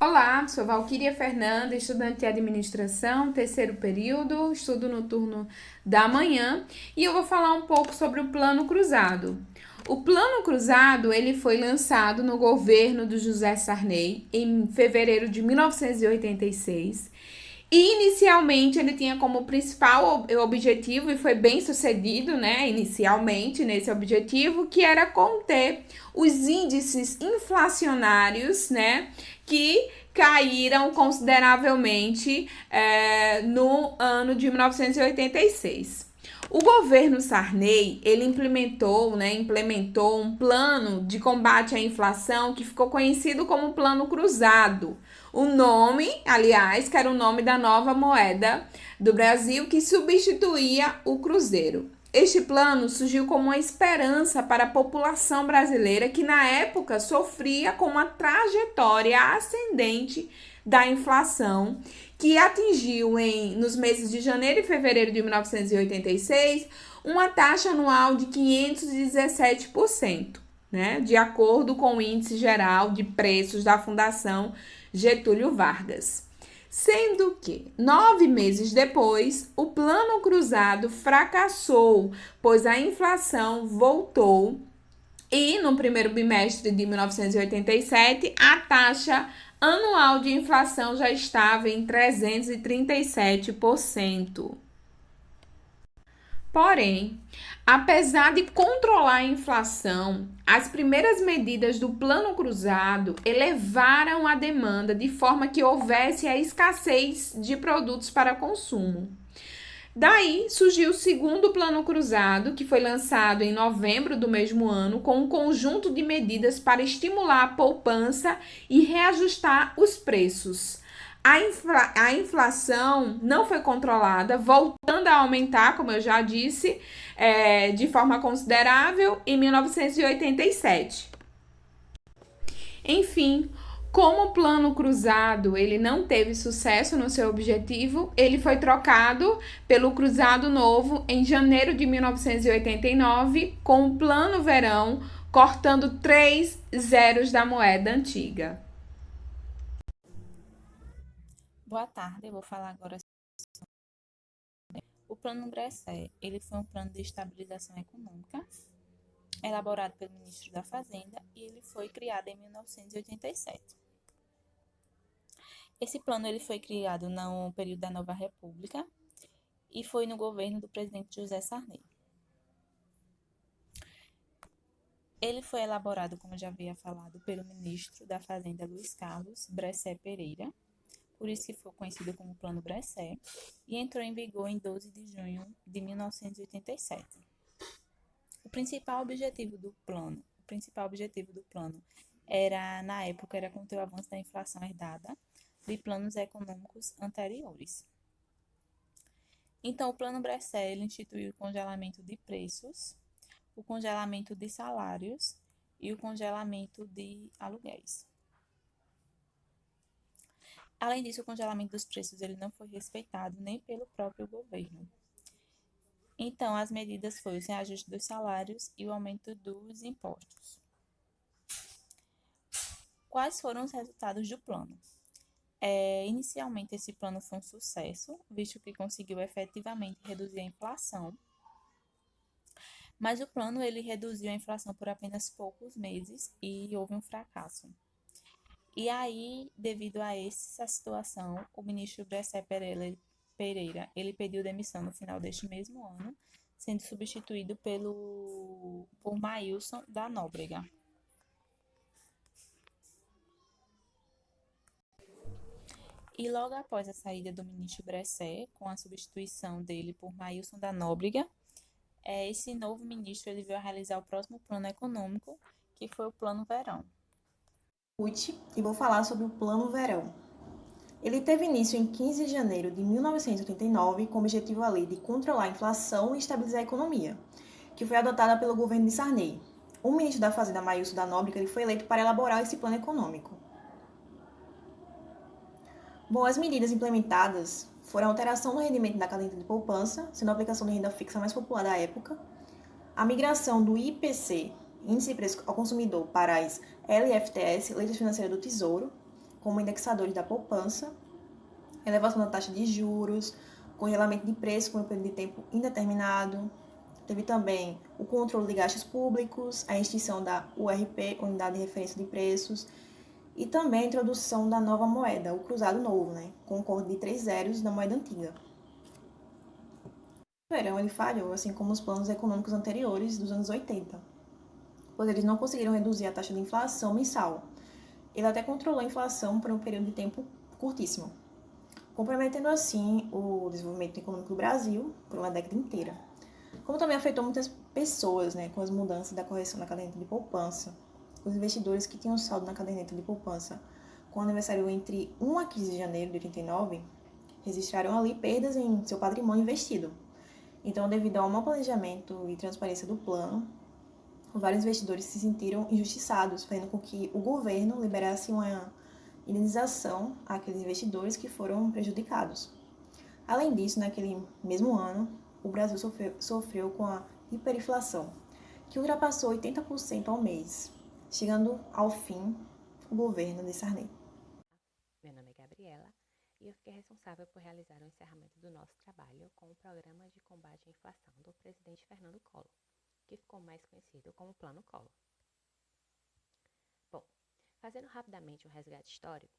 Olá, sou Valquíria Fernanda, estudante de administração, terceiro período, estudo no turno da manhã, e eu vou falar um pouco sobre o Plano Cruzado. O Plano Cruzado, ele foi lançado no governo do José Sarney em fevereiro de 1986. E inicialmente ele tinha como principal objetivo, e foi bem sucedido, né, inicialmente nesse objetivo, que era conter os índices inflacionários, né, que caíram consideravelmente no ano de 1986. O governo Sarney, ele implementou um plano de combate à inflação que ficou conhecido como Plano Cruzado. O nome, aliás, que era o nome da nova moeda do Brasil que substituía o cruzeiro. Este plano surgiu como uma esperança para a população brasileira que na época sofria com uma trajetória ascendente da inflação, que atingiu nos meses de janeiro e fevereiro de 1986 uma taxa anual de 517%, né, de acordo com o Índice Geral de Preços da Fundação Getúlio Vargas. Sendo que, 9 meses depois, o Plano Cruzado fracassou, pois a inflação voltou e, no primeiro bimestre de 1987, a taxa anual de inflação já estava em 337%. Porém, apesar de controlar a inflação, as primeiras medidas do Plano Cruzado elevaram a demanda de forma que houvesse a escassez de produtos para consumo. Daí surgiu o segundo Plano Cruzado, que foi lançado em novembro do mesmo ano, com um conjunto de medidas para estimular a poupança e reajustar os preços. A inflação não foi controlada, voltando a aumentar, como eu já disse, de forma considerável em 1987. Enfim, como o Plano Cruzado ele não teve sucesso no seu objetivo, ele foi trocado pelo Cruzado Novo em janeiro de 1989, com o Plano Verão, cortando 3 zeros da moeda antiga. Boa tarde, eu vou falar agora. O Plano Bresser, ele foi um plano de estabilização econômica elaborado pelo ministro da Fazenda e ele foi criado em 1987. Esse plano ele foi criado no período da Nova República e foi no governo do presidente José Sarney. Ele foi elaborado, como eu já havia falado, pelo ministro da Fazenda Luiz Carlos Bresser Pereira, por isso que foi conhecido como Plano Bresser, e entrou em vigor em 12 de junho de 1987. O principal objetivo do plano era, na época, era conter o avanço da inflação herdada de planos econômicos anteriores. Então, o Plano Bresser ele instituiu o congelamento de preços, o congelamento de salários e o congelamento de aluguéis. Além disso, o congelamento dos preços ele não foi respeitado nem pelo próprio governo. Então, as medidas foram o reajuste dos salários e o aumento dos impostos. Quais foram os resultados do plano? Inicialmente, esse plano foi um sucesso, visto que conseguiu efetivamente reduzir a inflação, mas o plano ele reduziu a inflação por apenas poucos meses e houve um fracasso. E aí, devido a essa situação, o ministro Bresser Pereira ele pediu demissão no final deste mesmo ano, sendo substituído por Maílson da Nóbrega. E logo após a saída do ministro Bresser, com a substituição dele por Maílson da Nóbrega, esse novo ministro ele veio a realizar o próximo plano econômico, que foi o Plano Verão. E vou falar sobre o Plano Verão. Ele teve início em 15 de janeiro de 1989 com o objetivo ali de controlar a inflação e estabilizar a economia, que foi adotada pelo governo de Sarney. O ministro da Fazenda, Maílson da Nóbrega, ele foi eleito para elaborar esse plano econômico. Bom, as medidas implementadas foram a alteração no rendimento da caderneta de poupança, sendo a aplicação de renda fixa mais popular da época, a migração do IPC, Índice de Preço ao Consumidor, para as LFTS, Letras Financeiras do Tesouro, como indexadores da poupança, elevação da taxa de juros, congelamento de preços por um período de tempo indeterminado. Teve também o controle de gastos públicos, a extinção da URP, Unidade de Referência de Preços, e também a introdução da nova moeda, o cruzado novo, com um corte de 3 zeros da moeda antiga. O verão ele falhou, assim como os planos econômicos anteriores dos anos 80, pois eles não conseguiram reduzir a taxa de inflação mensal. Ele até controlou a inflação por um período de tempo curtíssimo, comprometendo assim o desenvolvimento econômico do Brasil por uma década inteira. Como também afetou muitas pessoas, com as mudanças da correção da caderneta de poupança. Os investidores que tinham saldo na caderneta de poupança com aniversário entre 1 a 15 de janeiro de 89, registraram ali perdas em seu patrimônio investido. Então, devido ao mau planejamento e transparência do plano, vários investidores se sentiram injustiçados, fazendo com que o governo liberasse uma indenização àqueles investidores que foram prejudicados. Além disso, naquele mesmo ano, o Brasil sofreu com a hiperinflação, que ultrapassou 80% ao mês, chegando ao fim o governo de Sarney. Meu nome é Gabriela e eu fiquei responsável por realizar o encerramento do nosso trabalho com o Programa de Combate à Inflação do presidente Fernando Collor, que ficou mais conhecido como Plano Collor. Bom, fazendo rapidamente um resgate histórico,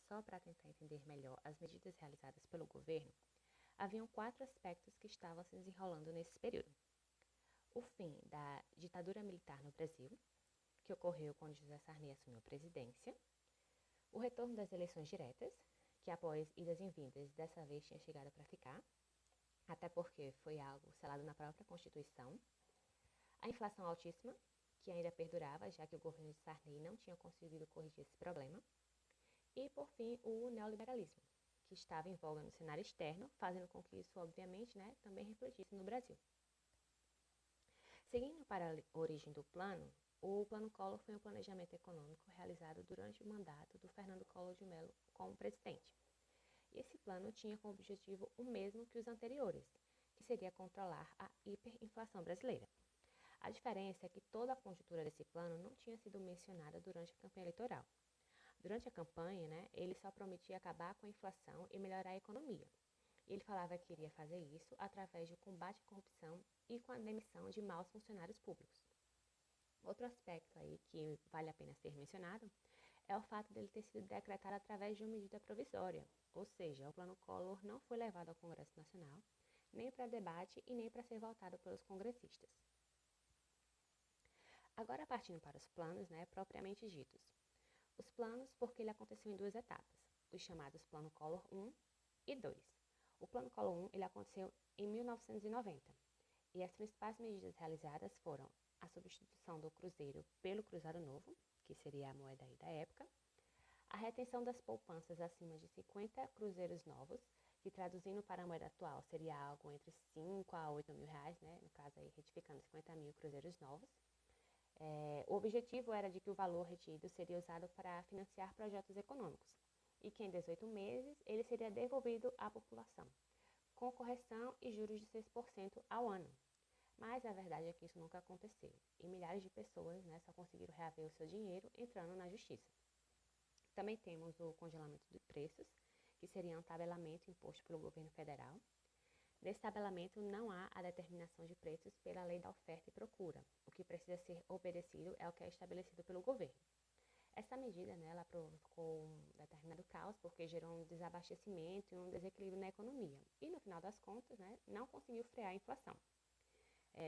só para tentar entender melhor as medidas realizadas pelo governo, haviam 4 aspectos que estavam se desenrolando nesse período. O fim da ditadura militar no Brasil, que ocorreu quando José Sarney assumiu a presidência, o retorno das eleições diretas, que após idas e vindas dessa vez tinha chegado para ficar, até porque foi algo selado na própria Constituição, a inflação altíssima, que ainda perdurava, já que o governo de Sarney não tinha conseguido corrigir esse problema, e, por fim, o neoliberalismo, que estava em voga no cenário externo, fazendo com que isso, obviamente, também refletisse no Brasil. Seguindo para a origem do plano, o Plano Collor foi um planejamento econômico realizado durante o mandato do Fernando Collor de Mello como presidente. E esse plano tinha como objetivo o mesmo que os anteriores, que seria controlar a hiperinflação brasileira. A diferença é que toda a conjuntura desse plano não tinha sido mencionada durante a campanha eleitoral. Durante a campanha, ele só prometia acabar com a inflação e melhorar a economia. E ele falava que iria fazer isso através do combate à corrupção e com a demissão de maus funcionários públicos. Outro aspecto aí que vale a pena ser mencionado é o fato dele ter sido decretado através de uma medida provisória, ou seja, o Plano Collor não foi levado ao Congresso Nacional, nem para debate e nem para ser votado pelos congressistas. Agora partindo para os planos, propriamente ditos. Os planos porque ele aconteceu em 2 etapas, os chamados Plano Collor 1 e 2. O Plano Collor 1 ele aconteceu em 1990 e as principais medidas realizadas foram a substituição do cruzeiro pelo cruzado novo, que seria a moeda aí da época, a retenção das poupanças acima de 50 cruzeiros novos, que traduzindo para a moeda atual seria algo entre 5 a 8 mil reais, no caso aí retificando 50 mil cruzeiros novos. O objetivo era de que o valor retido seria usado para financiar projetos econômicos e que em 18 meses ele seria devolvido à população, com correção e juros de 6% ao ano. Mas a verdade é que isso nunca aconteceu e milhares de pessoas só conseguiram reaver o seu dinheiro entrando na justiça. Também temos o congelamento de preços, que seria um tabelamento imposto pelo governo federal. Nesse tabelamento não há a determinação de preços pela lei da oferta e procura. O que precisa ser obedecido é o que é estabelecido pelo governo. Essa medida ela provocou um determinado caos porque gerou um desabastecimento e um desequilíbrio na economia. E no final das contas, não conseguiu frear a inflação.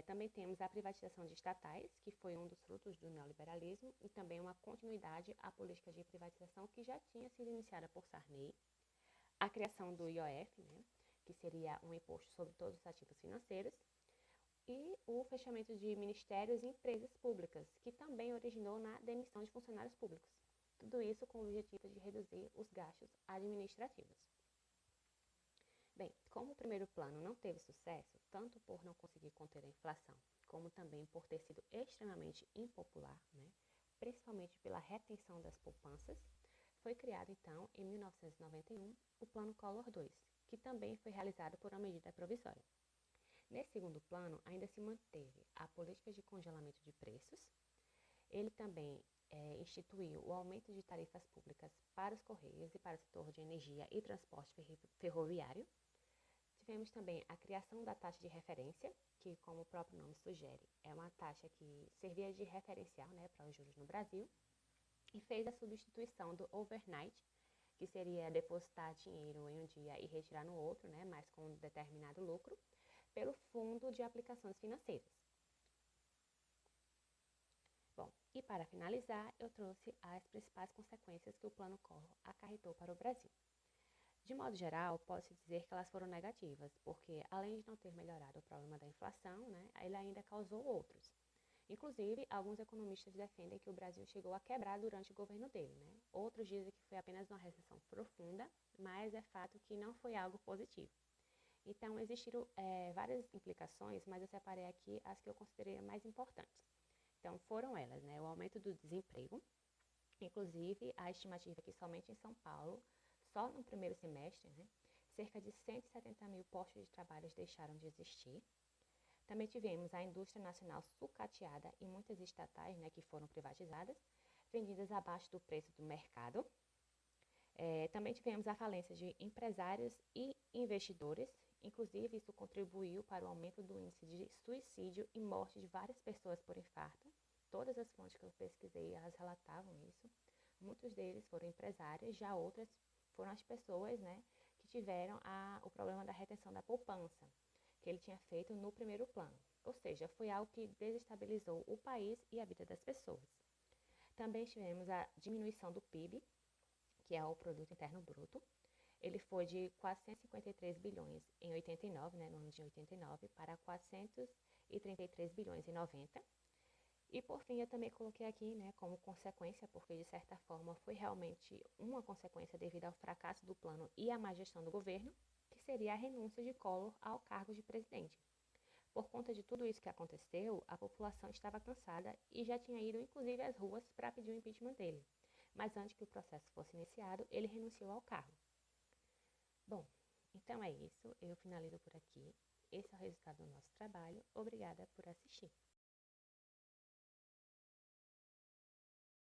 Também temos a privatização de estatais, que foi um dos frutos do neoliberalismo, e também uma continuidade à política de privatização que já tinha sido iniciada por Sarney, a criação do IOF, que seria um imposto sobre todos os ativos financeiros, e o fechamento de ministérios e empresas públicas, que também originou na demissão de funcionários públicos. Tudo isso com o objetivo de reduzir os gastos administrativos. Bem, como o primeiro plano não teve sucesso, tanto por não conseguir conter a inflação, como também por ter sido extremamente impopular, principalmente pela retenção das poupanças, foi criado então, em 1991, o Plano Collor 2, que também foi realizado por uma medida provisória. Nesse segundo plano, ainda se manteve a política de congelamento de preços, ele também instituiu o aumento de tarifas públicas para os Correios e para o setor de energia e transporte ferroviário. Tivemos também a criação da taxa de referência, que, como o próprio nome sugere, é uma taxa que servia de referencial, né, para os juros no Brasil, e fez a substituição do overnight, que seria depositar dinheiro em um dia e retirar no outro, né, mas com um determinado lucro, pelo Fundo de Aplicações Financeiras. Bom, e para finalizar, eu trouxe as principais consequências que o Plano Collor acarretou para o Brasil. De modo geral, pode-se dizer que elas foram negativas, porque além de não ter melhorado o problema da inflação, né, ele ainda causou outros. Inclusive, alguns economistas defendem que o Brasil chegou a quebrar durante o governo dele, né? Outros dizem que foi apenas uma recessão profunda, mas é fato que não foi algo positivo. Então, existiram várias implicações, mas eu separei aqui as que eu considerei mais importantes. Então, foram elas, né? O aumento do desemprego, inclusive a estimativa é que somente em São Paulo, só no primeiro semestre, né, cerca de 170 mil postos de trabalho deixaram de existir. Também tivemos a indústria nacional sucateada e muitas estatais, né, que foram privatizadas, vendidas abaixo do preço do mercado. Também tivemos a falência de empresários e investidores, inclusive isso contribuiu para o aumento do índice de suicídio e morte de várias pessoas por infarto. Todas as fontes que eu pesquisei, elas relatavam isso. Muitos deles foram empresários, já outras foram as pessoas, né, que tiveram o problema da retenção da poupança, que ele tinha feito no primeiro plano. Ou seja, foi algo que desestabilizou o país e a vida das pessoas. Também tivemos a diminuição do PIB, que é o Produto Interno Bruto. Ele foi de 453 bilhões em 89, né, no ano de 89, para 433 bilhões em 90. E por fim, eu também coloquei aqui, né, como consequência, porque de certa forma foi realmente uma consequência devido ao fracasso do plano e à má gestão do governo, que seria a renúncia de Collor ao cargo de presidente. Por conta de tudo isso que aconteceu, a população estava cansada e já tinha ido inclusive às ruas para pedir o impeachment dele. Mas antes que o processo fosse iniciado, ele renunciou ao cargo. Bom, então é isso. Eu finalizo por aqui. Esse é o resultado do nosso trabalho. Obrigada por assistir.